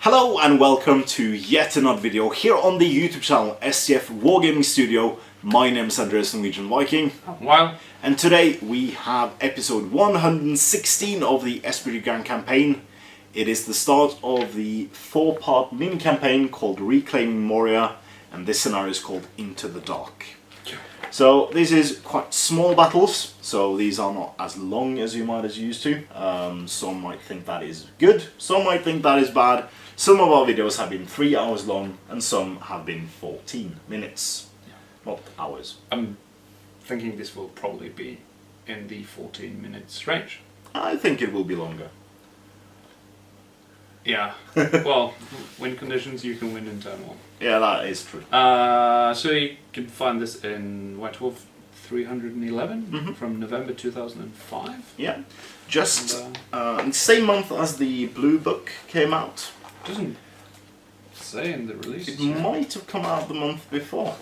Hello and welcome to yet another video here on the YouTube channel SCF Wargaming Studio. My name is Andreas Norwegian Viking. Wow. And today we have episode 116 of the SBG Grand Campaign. It is the start of the 4-part mini campaign called Reclaiming Moria, and this scenario is called Into the Dark. So this is quite small battles, so these are not as long as you might as used to. Some might think that is good, some might think that is bad. Some of our videos have been 3 hours long and some have been 14 minutes, not hours. I'm thinking this will probably be in the 14 minutes range. I think it will be longer. Yeah, well, win conditions, you can win in turn 1. Yeah, that is true. So you can find this in White Dwarf 311 from November 2005. Yeah, just in the same month as the Blue Book came out. Doesn't say in the release. It might have come out the month before.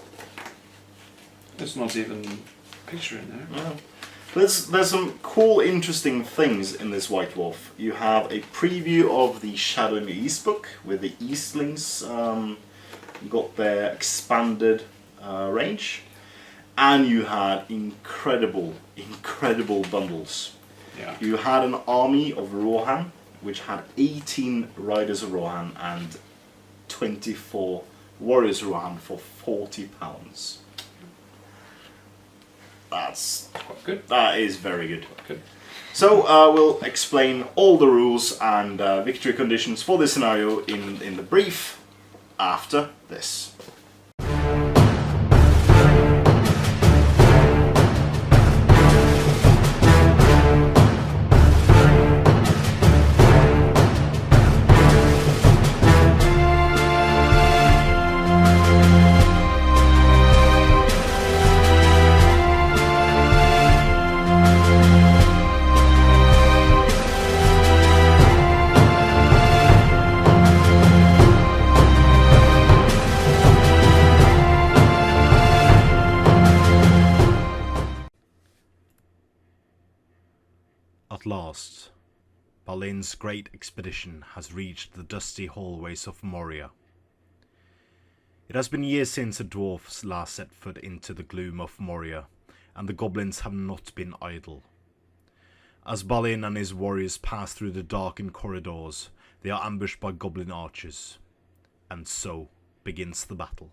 There's not even a picture in there. Yeah. There's some cool, interesting things in this White Dwarf. You have a preview of the Shadow in the East book with the Eastlings. Got their expanded range, and you had incredible bundles. Yeah. You had an army of Rohan, which had 18 Riders of Rohan and 24 Warriors of Rohan for £40. That's quite good. That is very good. Quite good. So we'll explain all the rules and victory conditions for this scenario in the brief after this. At last, Balin's great expedition has reached the dusty hallways of Moria. It has been years since the dwarfs last set foot into the gloom of Moria, and the goblins have not been idle. As Balin and his warriors pass through the darkened corridors, they are ambushed by goblin archers, and so begins the battle.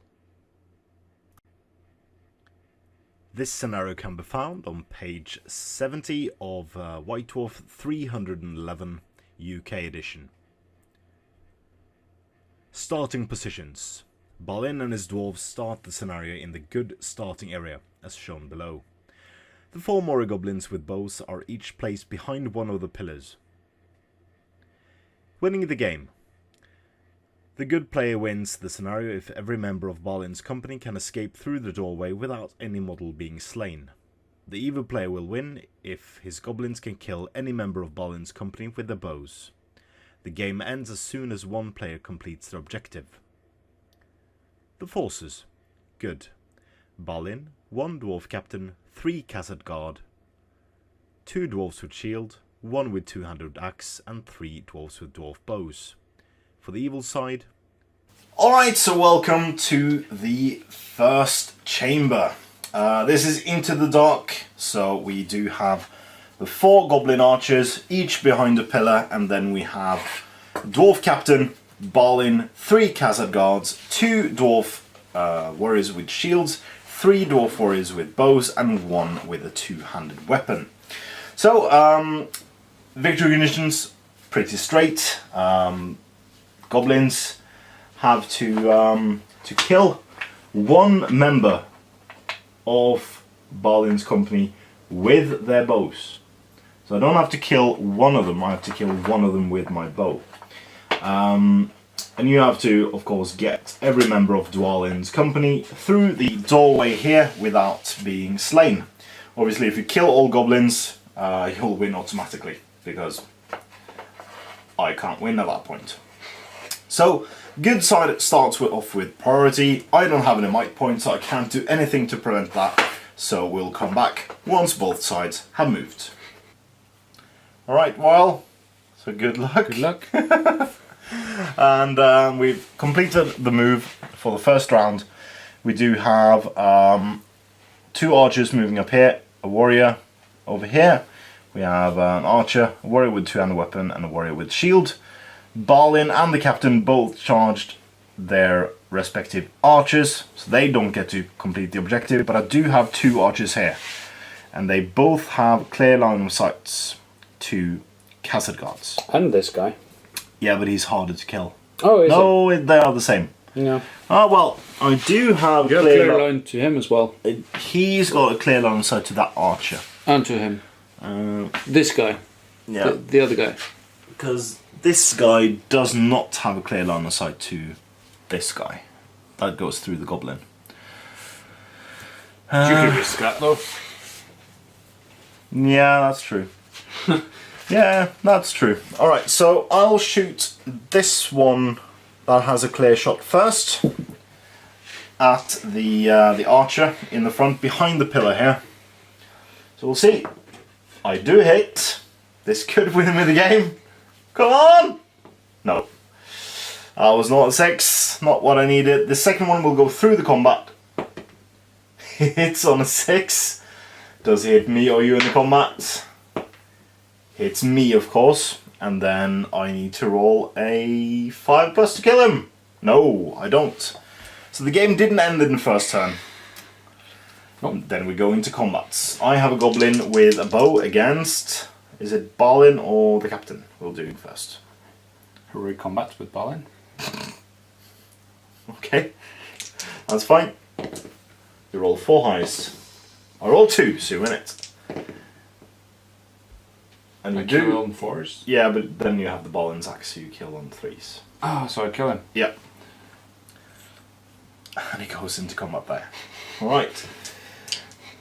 This scenario can be found on page 70 of White Dwarf 311 UK edition. Starting positions. Balin and his dwarves start the scenario in the good starting area, as shown below. The 4 Moria goblins with bows are each placed behind one of the pillars. Winning the game. The good player wins the scenario if every member of Balin's company can escape through the doorway without any model being slain. The evil player will win if his goblins can kill any member of Balin's company with their bows. The game ends as soon as one player completes their objective. The forces. Good. Balin, 1 dwarf captain, 3 castle guard, 2 dwarfs with shield, 1 with 2-handed axe, and 3 dwarfs with dwarf bows. For the evil side. Alright, so welcome to the first chamber. This is Into the Dark, so we do have the 4 goblin archers, each behind a pillar, and then we have dwarf captain, Balin, 3 castle guards, 2 dwarf warriors with shields, 3 dwarf warriors with bows, and 1 with a 2-handed weapon. So, victory conditions, pretty straight. Goblins have to kill 1 member of Balin's company with their bows. So I don't have to kill 1 of them, I have to kill 1 of them with my bow. And you have to, of course, get every member of Dwalin's company through the doorway here without being slain. Obviously, if you kill all goblins, you'll win automatically, because I can't win at that point. So, good side starts off with priority. I don't have any might points, so I can't do anything to prevent that. So we'll come back once both sides have moved. Alright, well, so good luck. Good luck. And we've completed the move for the first round. We do have 2 archers moving up here, a warrior over here. We have an archer, a warrior with 2-handed weapon, and a warrior with shield. Balin and the captain both charged their respective archers, so they don't get to complete the objective, but I do have 2 archers here. And they both have clear line of sights to Castle Guards. And this guy. Yeah, but he's harder to kill. Oh, is No, they are the same. it? Yeah. Oh, well, I do have You have clear line to him as well. He's got a clear line of sight to that archer. And to him. This guy. Yeah. The other guy. Because this guy does not have a clear line of sight to this guy. That goes through the goblin. You could risk that though. Yeah, that's true. Yeah, that's true. Alright, so I'll shoot this one that has a clear shot first at the archer in the front behind the pillar here. So we'll see. I do hit. This could win me the game. Come on! No. I was not a 6, not what I needed. The second one will go through the combat. Hits on a 6. Does he hit me or you in the combat? Hits me, of course. And then I need to roll a 5+ to kill him. No, I don't. So the game didn't end in the first turn. Oh. Then we go into combats. I have a goblin with a bow against... Is it Balin or the captain? We'll do it first. Heroic combat with Balin. Okay, that's fine. You roll 4 highs. I roll 2, so you win it. And you I do. kill on 4s. Yeah, but then you have the Balin's axe, so you kill on 3s. Oh, so I kill him. Yep. And he goes into combat there. Alright.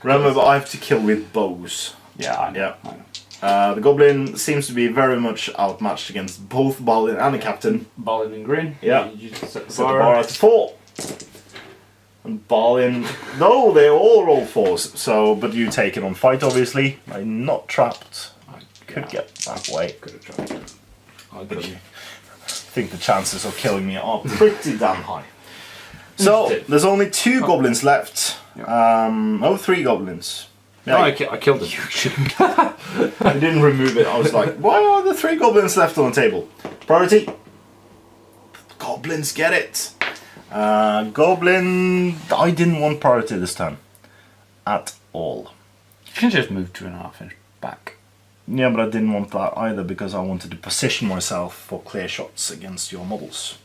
Remember, I have to kill with bows. Yeah, I know. Yeah. I know. The goblin seems to be very much outmatched against both Balin and the captain. Balin in green. Yeah. You just set the Set the bar. bar at 4. And Balin... No, they all roll 4s. So, but you take it on fight, obviously. I'm not trapped. I could get that way. Could have tried it. But I think the chances of killing me are pretty damn high. So, there's only 2 goblins left. Oh, 3 goblins. No, I killed him. I didn't remove it. I was like, why are there 3 goblins left on the table? Priority. Goblins get it. Goblin... I didn't want priority this time. At all. You can just move 2.5 inches back. Yeah, but I didn't want that either because I wanted to position myself for clear shots against your models.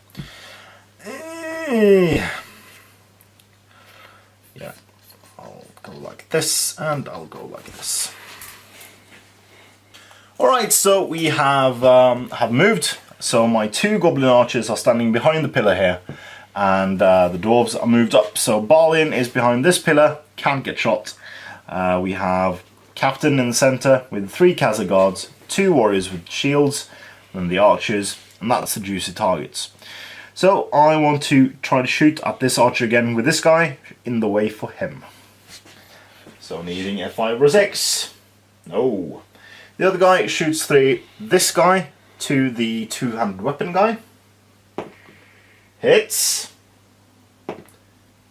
Yeah. I'll go like this and I'll go like this. Alright, so we have moved. So my 2 goblin archers are standing behind the pillar here. And the dwarves are moved up. So Balin is behind this pillar, can't get shot. We have captain in the centre with 3 Castle Guards, 2 warriors with shields, and the archers, and that's the juicy targets. So I want to try to shoot at this archer again with this guy in the way for him. So needing a 5 or 6. No. The other guy shoots through this guy to the 2-handed weapon guy. Hits.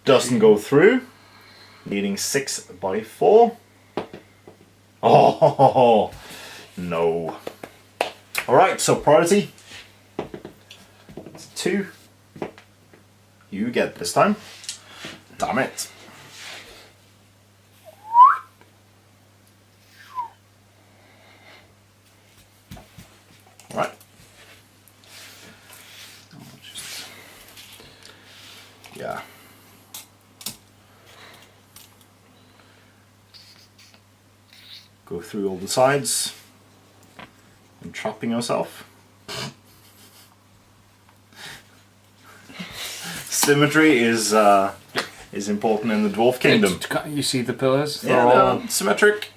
Doesn't go through. Needing 6 by 4. Oh no. Alright, so priority. It's 2. You get this time. Damn it. Right. Yeah. Go through all the sides and trapping yourself. Symmetry is important in the Dwarf Kingdom. You see the pillars? Yeah, they're symmetric.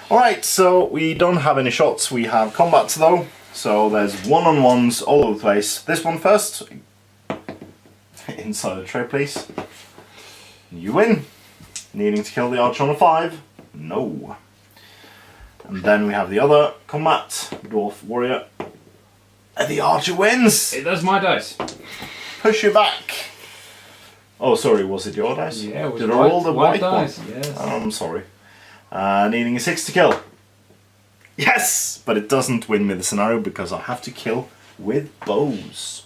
Alright, so we don't have any shots, we have combats though. So there's one-on-ones all over the place. This one first. Inside the tray, please. You win. Needing to kill the archer on a 5. No. And then we have the other combat. Dwarf warrior. And the archer wins! Hey, that's my dice. Push you back. Oh, sorry, was it your dice? Yeah, it was Did I roll the white dice. one? Yes. Oh, I'm sorry. Needing a 6 to kill. Yes! But it doesn't win me the scenario because I have to kill with bows.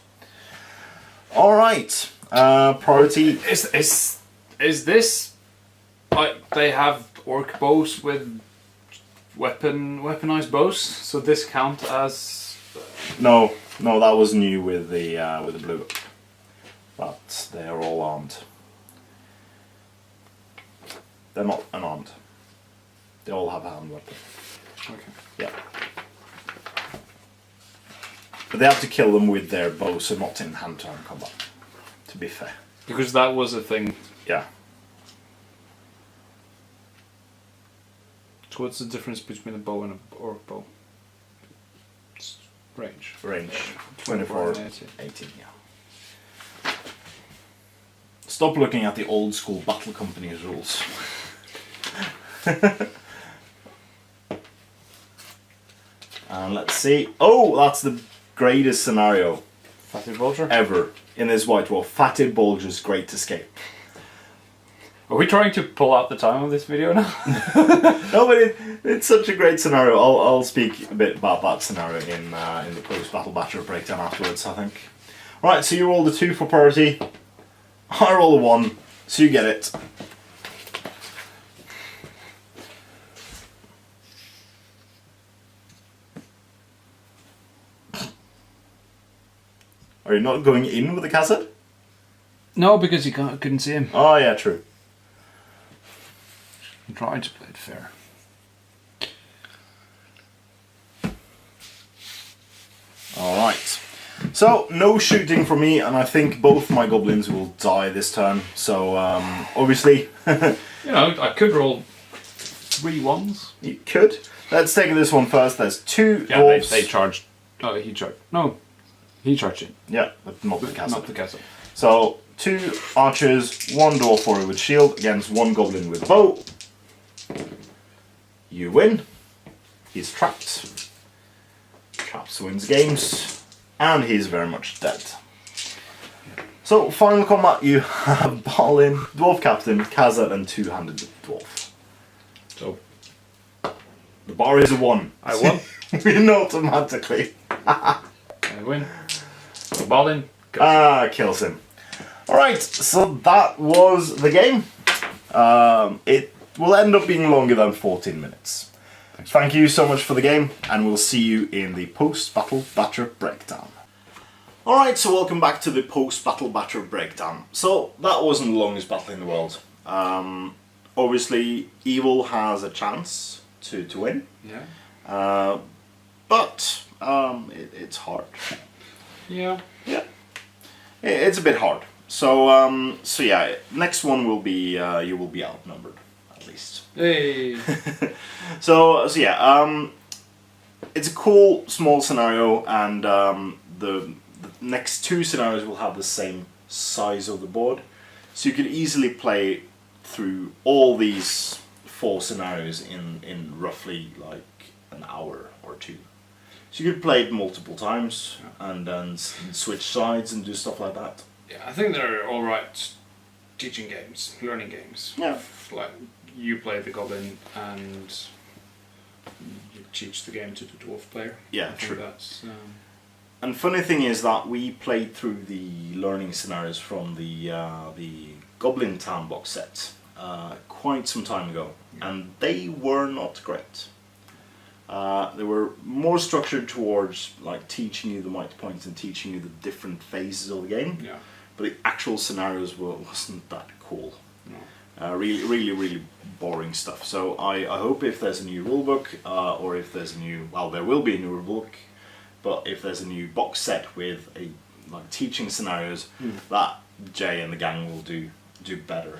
Alright. Priority. Is this like they have orc bows with weaponized bows? So this count as No, that was new with the blue book. But they are all armed. They're not unarmed. They all have a hand weapon. okay. Yeah. But they have to kill them with their bow, so not in hand-to-hand combat. To be fair. Because that was a thing. Yeah. So what's the difference between a bow and an orc bow? It's range. Range 24, and 18, yeah. Stop looking at the old school Battle Company's rules. And let's see. Oh, that's the greatest scenario Fatted vulture. ever in this White Dwarf. Fatted Bulger's Great Escape. Are we trying to pull out the time of this video now? No, but it's such a great scenario. I'll speak a bit about that scenario in the post-battle battery breakdown afterwards, I think. Right, so you roll the 2 for priority. I roll the 1, so you get it. Are you not going in with the cassette? No, because you couldn't see him. Oh yeah, true. I'm trying to play it fair. Alright. So, no shooting from me, and I think both my goblins will die this turn. So, obviously... You know, I could roll 3 ones. You could. Let's take this one first. There's 2 Yeah, dwarves. they charged. Oh, he charged. No, he charged it. Yeah, but not the castle. Not the castle. So, 2 archers, 1 dwarf warrior with shield against 1 goblin with bow. You win. He's trapped. Traps wins games. And he's very much dead. So, final combat, you have Balin, Dwarf Captain, Kazat, and 2-handed Dwarf. So, The bar is a 1. I won. Win automatically. I win. So Balin goes. Kills him. Alright, so that was the game. It will end up being longer than 14 minutes. Thank you so much for the game, and we'll see you in the post-battle battle breakdown. Alright, so welcome back to the post-battle battle breakdown. So, that wasn't the longest battle in the world. Obviously, evil has a chance to win. Yeah. But it's hard. Yeah. Yeah. It's a bit hard. So yeah, next one will be you will be outnumbered, at least. Hey. So yeah, it's a cool small scenario, and the next 2 scenarios will have the same size of the board, so you could easily play through all these 4 scenarios in roughly like an hour or 2. So you could play it multiple times and then switch sides and do stuff like that. Yeah, I think they're alright teaching games, learning games. Yeah. Like, you play the Goblin and you teach the game to the Dwarf player. Yeah, I think true. That's, And funny thing is that we played through the learning scenarios from the Goblin Town box set quite some time ago, and they were not great. They were more structured towards like teaching you the might points and teaching you the different phases of the game. yeah. But the actual scenarios wasn't that cool. No. Really boring stuff. So I hope if there's a new rulebook, or if there's a new, well, there will be a new rulebook, but if there's a new box set with a like teaching scenarios, that Jay and the gang will do better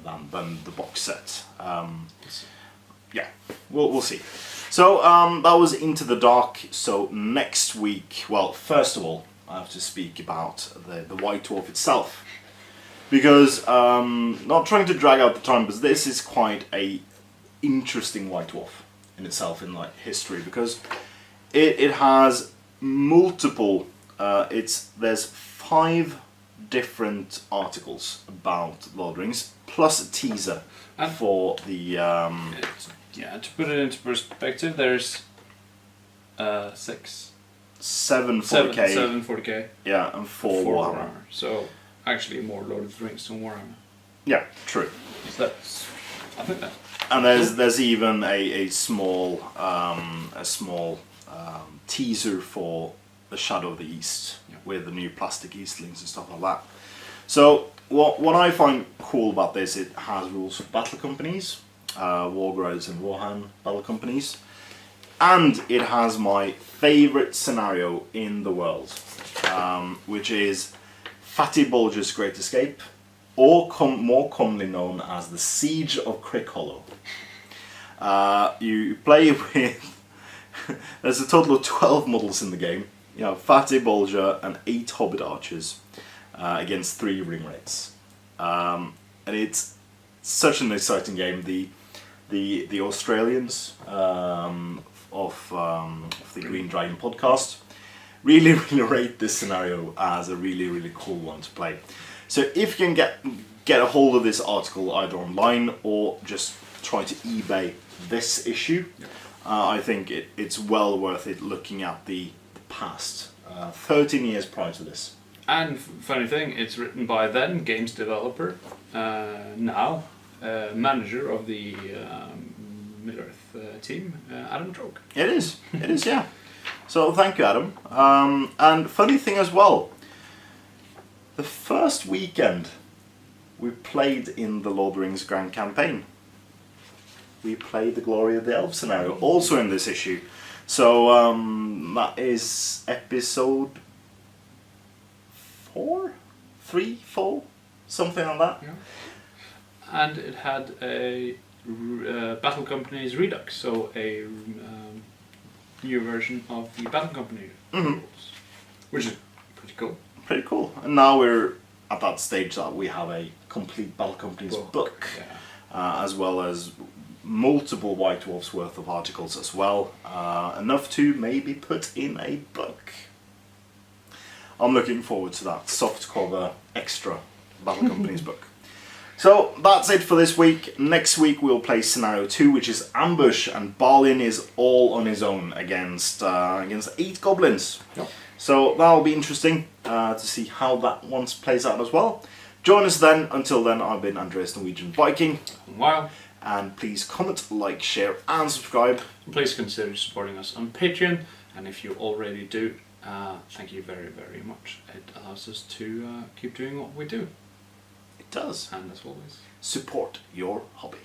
than the box set. Yeah, we'll see. So that was Into the Dark. So next week, well, first of all, I have to speak about the White Dwarf itself, because not trying to drag out the time, but this is quite a interesting White Dwarf in itself in like history, because it has multiple. There's 5 different articles about Lord of the Rings plus a teaser And for the. yeah, to put it into perspective, there's 6, 7 40k. 7 40k. Yeah, and 4 4 Warhammer. Warhammer. So actually more Lord of the Rings than Warhammer. Yeah, true. So that's, I think that. And there's even a small teaser for the Shadow of the East with the new plastic Eastlings and stuff like that. So what I find cool about this, it has rules for battle companies, Wargrows and Warhand battle companies, and it has my favourite scenario in the world, which is Fatty Bulger's Great Escape, or more commonly known as the Siege of Crick Hollow. You play with, there's a total of 12 models in the game. You know, Fatty Bulger and 8 Hobbit archers against 3 ring rates. And it's such an exciting game. The Australians of the Green Dragon podcast really rate this scenario as a really cool one to play. So if you can get a hold of this article either online or just try to eBay this issue, I think it's well worth it looking at the past 13 years prior to this. And funny thing, it's written by then games developer, now manager of the Middle-earth team, Adam Droke. It is, yeah. So thank you, Adam. And funny thing as well, the first weekend we played in the Lord of the Rings Grand Campaign, we played the Glory of the Elves scenario, also in this issue. So that is episode 4, something like that. Yeah. And it had a Battle Company's Redux, so a new version of the Battle Company rules, which is pretty cool. Pretty cool. And now we're at that stage that we have a complete Battle Company's book, as well as multiple White Dwarfs worth of articles as well, enough to maybe put in a book. I'm looking forward to that softcover extra Battle Company's book. So that's it for this week. Next week we'll play scenario 2, which is Ambush, and Balin is all on his own against 8 goblins. Yep. So that'll be interesting to see how that one plays out as well. Join us then. Until then, I've been Andreas Norwegian Viking. Wow. And please comment, like, share and subscribe. Please consider supporting us on Patreon, and if you already do, thank you very much. It allows us to keep doing what we do. It does. And as always, Support your hobby.